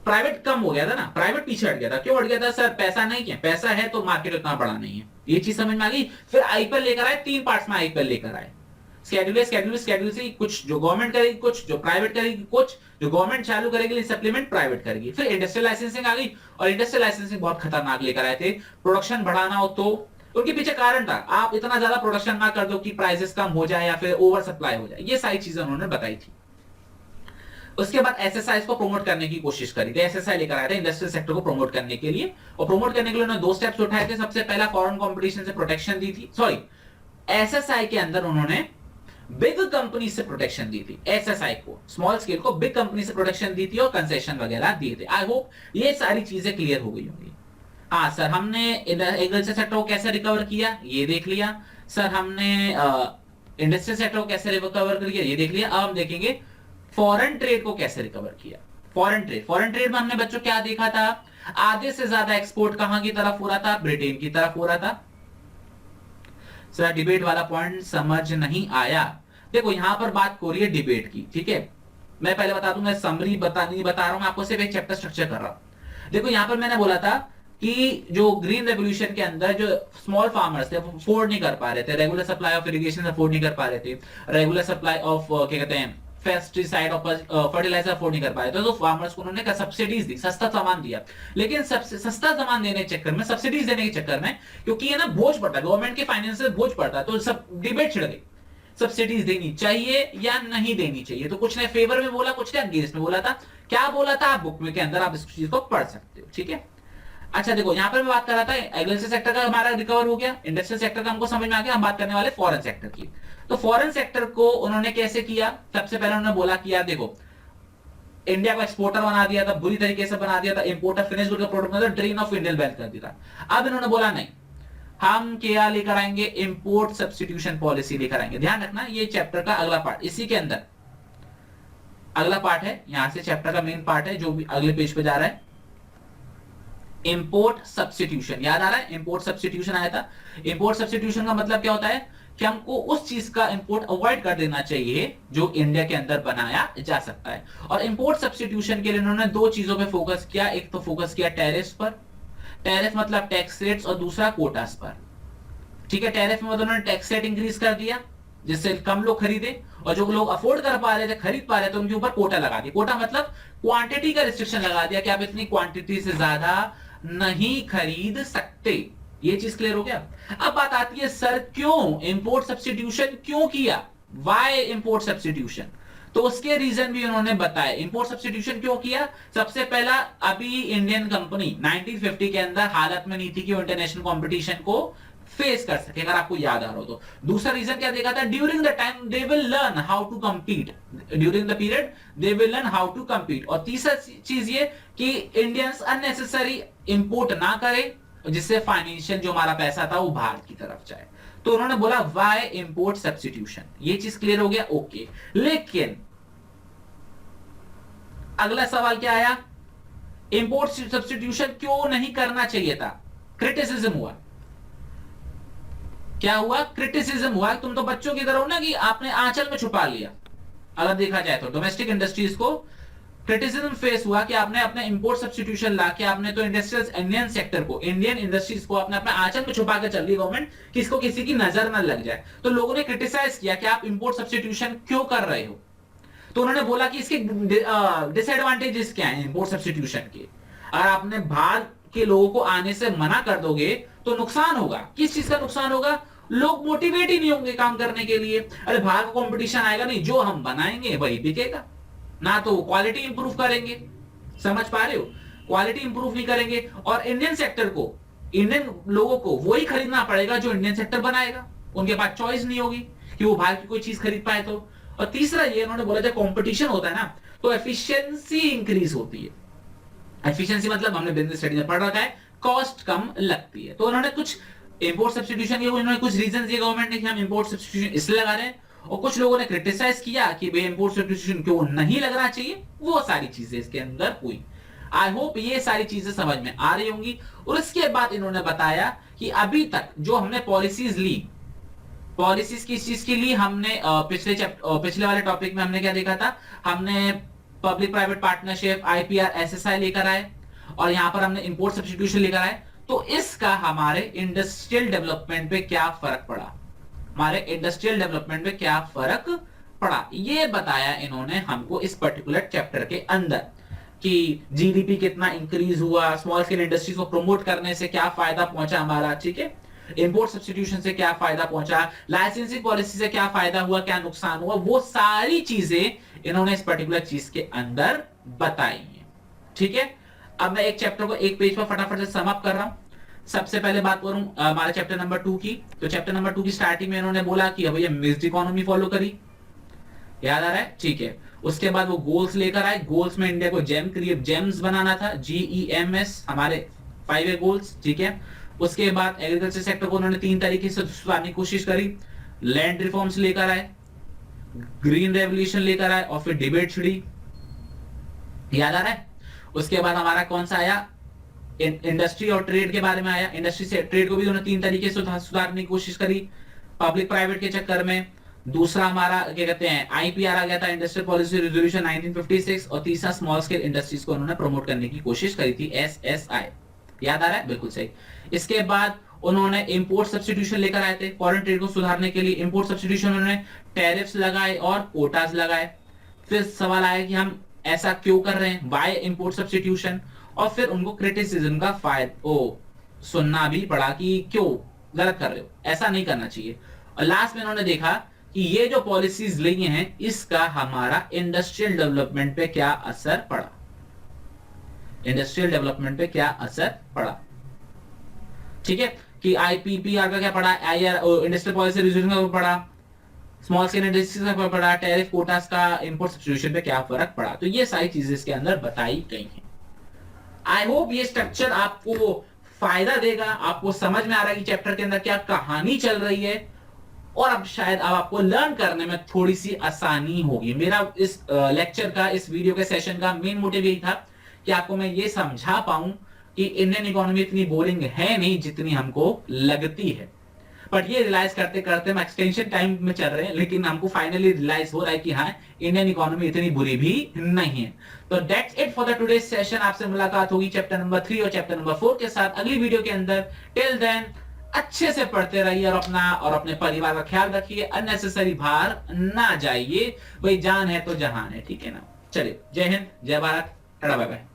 Speaker 1: प्राइवेट कम हो गया था ना, प्राइवेट पीछे हट गया था। क्यों हट गया था सर, पैसा नहीं है, पैसा है तो मार्केट उतना बड़ा नहीं है, ये चीज समझ में आ गई। फिर आईपीएल लेकर आए, 3 पार्ट्स में आईपीएल लेकर आए। स्केड्यूल से कुछ जो गवर्नमेंट करेगी, कुछ जो प्राइवेट करेगी, कुछ जो गवर्नमेंट चालू करेगी सप्लीमेंट प्राइवेट करेगी। फिर इंडस्ट्रियल लाइसेंसिंग आ गई, और इंडस्ट्रियल लाइसेंसिंग बहुत खतरनाक लेकर आए थे। प्रोडक्शन बढ़ाना हो तो उनके पीछे कारण था, आप इतना ज्यादा प्रोडक्शन ना कर दो कि प्राइसेस कम हो जाए या फिर ओवर सप्लाई हो जाए। ये सारी चीजें उन्होंने बताई थी। उसके बाद एसएसआई को प्रमोट करने की कोशिश करी थी। एसएसआई लेकर आए थे इंडस्ट्रियल सेक्टर को प्रमोट करने के लिए, और प्रमोट करने के लिए उन्होंने 2 स्टेप्स उठाए थे। सबसे पहला, फॉरेन कंपटीशन से प्रोटेक्शन दी थी। सॉरी, एसएसआई के अंदर उन्होंने बिग कंपनी से प्रोटेक्शन दी थी। एसएसआई को, स्मॉल स्केल को बिग कंपनी से प्रोटेक्शन दी थी और कंसेशन वगैरह दिए थे। आई होप ये सारी चीजें क्लियर हो गई होंगी। हाँ सर, हमने एग्रीकल्चर सेक्टर को कैसे रिकवर किया ये देख लिया। सर हमने इंडस्ट्रियल सेक्टर को कैसे रिकवर किया ये देख लिया। अब हम देखेंगे फॉरेन ट्रेड को कैसे रिकवर किया। फॉरेन ट्रेड में हमने बच्चों क्या देखा था, आधे से ज्यादा एक्सपोर्ट कहां की तरफ हो रहा था, ब्रिटेन की तरफ हो रहा था। सर डिबेट वाला पॉइंट समझ नहीं आया। देखो यहां पर बात हो रही है डिबेट की, ठीक है। मैं पहले बता दूं, मैं समरी नहीं बता रहा हूं, आपको सिर्फ एक चैप्टर स्ट्रक्चर कर रहा हूं। देखो यहां पर मैंने बोला था कि जो ग्रीन रेवोल्यूशन के अंदर जो स्मॉल फार्मर्स थे वो अफोर्ड नहीं कर पा रहे थे, regular supply of irrigation afford नहीं कर पा रहे थे, रेगुलर सप्लाई ऑफ क्या कहते हैं पेस्टिसाइड और फर्टिलाइजर अफोर्ड नहीं कर पाए तो फार्मर्स को उन्होंने सब्सिडीज दी, सस्ता सामान दिया। लेकिन सस्ता सामान देने के चक्कर में, सब्सिडीज देने के चक्कर में, क्योंकि ये ना बोझ पड़ता है, गवर्नमेंट के फाइनेंशियल बोझ पड़ता है, तो सब डिबेट छिड़ गई, सब्सिडीज देनी चाहिए या नहीं देनी चाहिए। तो कुछ ने फेवर में बोला, कुछ ने अगेंस्ट में बोला था। क्या बोला था, आप बुक में के अंदर आप इस चीज को पढ़ सकते हो, ठीक है। अच्छा देखो यहां पर मैं बात कर रहा था एग्रीकल्चर सेक्टर का हमारा रिकवर हो गया, इंडस्ट्रियल सेक्टर का हमको समझ में आ गया। हम बात करने वाले फॉरेन सेक्टर की। तो फॉरेन सेक्टर को उन्होंने कैसे किया, सबसे पहले उन्होंने बोला कि यार देखो, इंडिया को एक्सपोर्टर बना दिया था, बुरी तरीके से बना दिया था, इंपोर्टर फिनिश गुड का प्रोडक्ट मतलब ड्रेन ऑफ इंडियन वेल्थ कर दिया था। अब इन्होंने बोला नहीं, हम क्या लेकर आएंगे, इंपोर्ट सब्स्टिट्यूशन पॉलिसी लेकर आएंगे। ध्यान रखना ये चैप्टर का अगला पार्ट, इसी के अंदर अगला पार्ट है, यहां से चैप्टर का मेन पार्ट है जो भी अगले पेज पे जा रहा है। इंपोर्ट सब्स्टिट्यूशन याद आ रहा है, इंपोर्ट सब्स्टिट्यूशन आया था। इंपोर्ट सब्स्टिट्यूशन का मतलब क्या होता है कि हमको उस चीज का इंपोर्ट अवॉइड कर देना चाहिए जो इंडिया के अंदर बनाया जा सकता है। और इंपोर्ट सब्स्टिट्यूशन के लिए उन्होंने 2 चीजों पे फोकस किया। एक तो फोकस किया टैरिफ पर, टैरिफ मतलब टैक्स रेट्स, और दूसरा कोटास पर, ठीक है। टैरिफ में मतलब उन्होंने टैक्स रेट इंक्रीज कर दिया जिससे कम लोग खरीदे, और जो लोग अफोर्ड कर पा रहे थे, खरीद पा रहे थे, उनके ऊपर कोटा लगा दिया। कोटा मतलब क्वांटिटी का रिस्ट्रिक्शन लगा दिया कि आप इतनी क्वांटिटी से ज्यादा नहीं खरीद सकते। ये चीज क्लियर हो गया। अब बात आती है सर क्यों इंपोर्ट सब्स्टिट्यूशन क्यों किया, व्हाई इंपोर्ट सब्स्टिट्यूशन। तो उसके रीजन भी उन्होंने बताया। इंपोर्ट सब्स्टिट्यूशन क्यों किया, सबसे पहला, अभी इंडियन कंपनी 1950 के अंदर हालत में नहीं थी कि वो इंटरनेशनल कंपटीशन को फेस कर सके, अगर आपको याद आ रहा हो तो। दूसरा रीजन क्या देखा था, during the time they will learn how to compete, during the period they will learn how to compete. और तीसरा चीज ये कि इंडियंस अननेसेसरी इंपोर्ट ना करें जिससे फाइनेंशियल जो हमारा पैसा था वो भारत की तरफ जाए। तो उन्होंने बोला व्हाई इंपोर्ट सब्स्टिट्यूशन। ये चीज क्लियर हो गया, ओके। लेकिन अगला सवाल क्या आया, इंपोर्ट सब्स्टिट्यूशन क्यों नहीं करना चाहिए था। क्रिटिसिज्म हुआ, क्या हुआ, क्रिटिसिज्म हुआ। तुम तो बच्चों की तरह हो ना कि आपने आंचल में छुपा लिया। अगर देखा जाए तो डोमेस्टिक इंडस्ट्रीज को क्रिटिसिज्म फेस हुआ कि आपने अपने इंपोर्ट सब्स्टिट्यूशन ला के आपने तो इंडस्ट्रियल इंडियन सेक्टर को, इंडियन इंडस्ट्रीज को आपने अपने आंचल में छुपा के चल रही गवर्नमेंट कि इसको किसी की नजर न लग जाए। तो लोगों ने क्रिटिसाइज किया कि आप इंपोर्ट सब्स्टिट्यूशन क्यों कर रहे हो। तो उन्होंने बोला कि इसके डिसएडवांटेजेस क्या हैं इंपोर्ट सब्स्टिट्यूशन के। अगर आपने बाहर के लोगों को आने से मना कर दोगे तो नुकसान होगा। किस चीज का नुकसान होगा, लोग मोटिवेट ही नहीं होंगे काम करने के लिए। अरे बाहर का कंपटीशन आएगा नहीं, जो हम बनाएंगे वही बिकेगा, ना तो क्वालिटी इंप्रूव करेंगे। समझ पा रहे हो, क्वालिटी इंप्रूव नहीं करेंगे। और इंडियन सेक्टर को, इंडियन लोगों को वही खरीदना पड़ेगा जो इंडियन सेक्टर बनाएगा। उनके पास चॉइस नहीं होगी कि वो बाहर की कोई चीज खरीद पाए तो। और तीसरा ये उन्होंने बोला जब कंपटीशन होता है ना तो एफिशिएंसी इंक्रीज होती है। एफिशिएंसी मतलब हमने बिजनेस स्टडी में पढ़ रखा है, कॉस्ट कम लगती है। तो उन्होंने कुछ इंपोर्ट सब्स्टिट्यूशन के उन्होंने कुछ रीजन दिए गवर्नमेंट ने कि हम इंपोर्ट सब्स्टिट्यूशन इसलिए लगा रहे हैं, और कुछ लोगों ने क्रिटिसाइज किया कि भाई इंपोर्ट सब्स्टिट्यूशन क्यों नहीं लगना चाहिए। वो सारी चीजें इसके अंदर हुई। आई होप ये सारी चीजें समझ में आ रही होंगी। और इसके बाद इन्होंने बताया कि अभी तक जो हमने पॉलिसीज ली, पॉलिसीज किस चीज की ली, हमने पिछले वाले टॉपिक में हमने क्या देखा था, हमने public private partnership, IPR, SSI लेकर आए, और यहां पर हमने इंपोर्ट सब्स्टिट्यूशन लेकर आए। तो इसका हमारे इंडस्ट्रियल डेवलपमेंट पे क्या फर्क पड़ा, हमारे इंडस्ट्रियल डेवलपमेंट पे क्या फर्क पड़ा, ये बताया इन्होंने हमको इस पर्टिकुलर चैप्टर के अंदर कि जीडीपी कितना इंक्रीज हुआ, स्मॉल स्केल इंडस्ट्रीज को प्रमोट करने से क्या फायदा पहुंचा हमारा, ठीक है, इंपोर्ट सब्स्टिट्यूशन से क्या फायदा पहुंचा, लाइसेंसिंग पॉलिसी से क्या फायदा हुआ, क्या नुकसान हुआ, वो सारी चीजें इन्होंने इस पर्टिकुलर चीज के अंदर बताई है। ठीक है, अब मैं एक चैप्टर को एक पेज पर फटाफट से सम अप कर रहा हूं। सबसे पहले बात करूं हमारे चैप्टर नंबर 2 की। तो चैप्टर नंबर 2 की स्टार्टिंग में इन्होंने बोला कि भैया मिक्स्ड इकोनॉमी फॉलो करी, याद आ रहा है, ठीक है। उसके बाद वो गोल्स लेकर आए, गोल्स में इंडिया को जेम्स बनाना था, GEMS, हमारे 5 गोल्स, ठीक है। उसके बाद एग्रीकल्चर सेक्टर को उन्होंने 3 तरीके से सुधारने की कोशिश करी, लैंड रिफॉर्म्स लेकर आए, ग्रीन रेवोल्यूशन लेकर आए, और फिर डिबेट छिड़ी, याद आ रहा है। उसके बाद हमारा कौन सा आया, इंडस्ट्री और ट्रेड के बारे में आया। इंडस्ट्री से ट्रेड को भी उन्होंने 3 तरीके से सुधारने की कोशिश करी पब्लिक प्राइवेट के चक्कर में। दूसरा हमारा क्या कहते हैं, आईपीआर आ गया था, इंडस्ट्रियल पॉलिसी रेजोल्यूशन 1956। और तीसरा स्मॉल स्केल इंडस्ट्रीज को उन्होंने प्रमोट करने की कोशिश करी थी, SSI, याद आ रहा है, बिल्कुल सही। इसके बाद उन्होंने इंपोर्ट सब्स्टिट्यूशन लेकर आए थे फॉरेन ट्रेड को सुधारने के लिए। इंपोर्ट सब्स्टिट्यूशन उन्होंने टैरिफ्स लगाए और कोटास लगाए। फिर सवाल आया कि हम ऐसा क्यों कर रहे हैं, वाई इंपोर्ट सब्स्टिट्यूशन, और फिर उनको क्रिटिसिज्म का सुनना भी पड़ा कि क्यों गलत कर रहे हो, ऐसा नहीं करना चाहिए। और लास्ट में उन्होंने देखा कि ये जो पॉलिसीज ली हैं इसका हमारा इंडस्ट्रियल डेवलपमेंट पे क्या असर पड़ा, इंडस्ट्रियल डेवलपमेंट पे क्या असर पड़ा, ठीक है, कि आईपीपीआर का क्या पड़ा, इंडस्ट्रियल पॉलिसी रेजोल्यूशन का पड़ा, स्मॉल स्केल इंडस्ट्रीज का पड़ा, टैरिफ कोटास का इंपोर्ट सब्स्टिट्यूशन पे क्या फर्क पड़ा। तो ये सारी चीजें इसके अंदर बताई गई हैं। आई होप ये स्ट्रक्चर आपको फायदा देगा, आपको समझ में आ रहा है कि चैप्टर के अंदर क्या कहानी चल रही है, और अब शायद अब आपको लर्न करने में थोड़ी सी आसानी होगी। मेरा इस लेक्चर का, इस वीडियो के सेशन का मेन मोटिव यही था कि आपको मैं ये समझा पाऊं कि इंडियन इकोनॉमी इतनी बोरिंग है नहीं जितनी हमको लगती है। बट ये रियलाइज करते करते हम एक्सटेंशन टाइम में चल रहे हैं, लेकिन हमको फाइनली रियलाइज हो रहा है कि हाँ, इंडियन इकोनॉमी इतनी बुरी भी नहीं है। तो that's it for the today's session. आपसे मुलाकात होगी चैप्टर नंबर 3 और चैप्टर नंबर 4 के साथ अगली वीडियो के अंदर। टिल देन अच्छे से पढ़ते रहिए और अपना और अपने परिवार का ख्याल रखिए, अननेसेसरी बाहर ना जाइए, भाई जान है तो जहान है, ठीक है ना। चलिए, जय हिंद, जय भारत, टाटा, बाय बाय।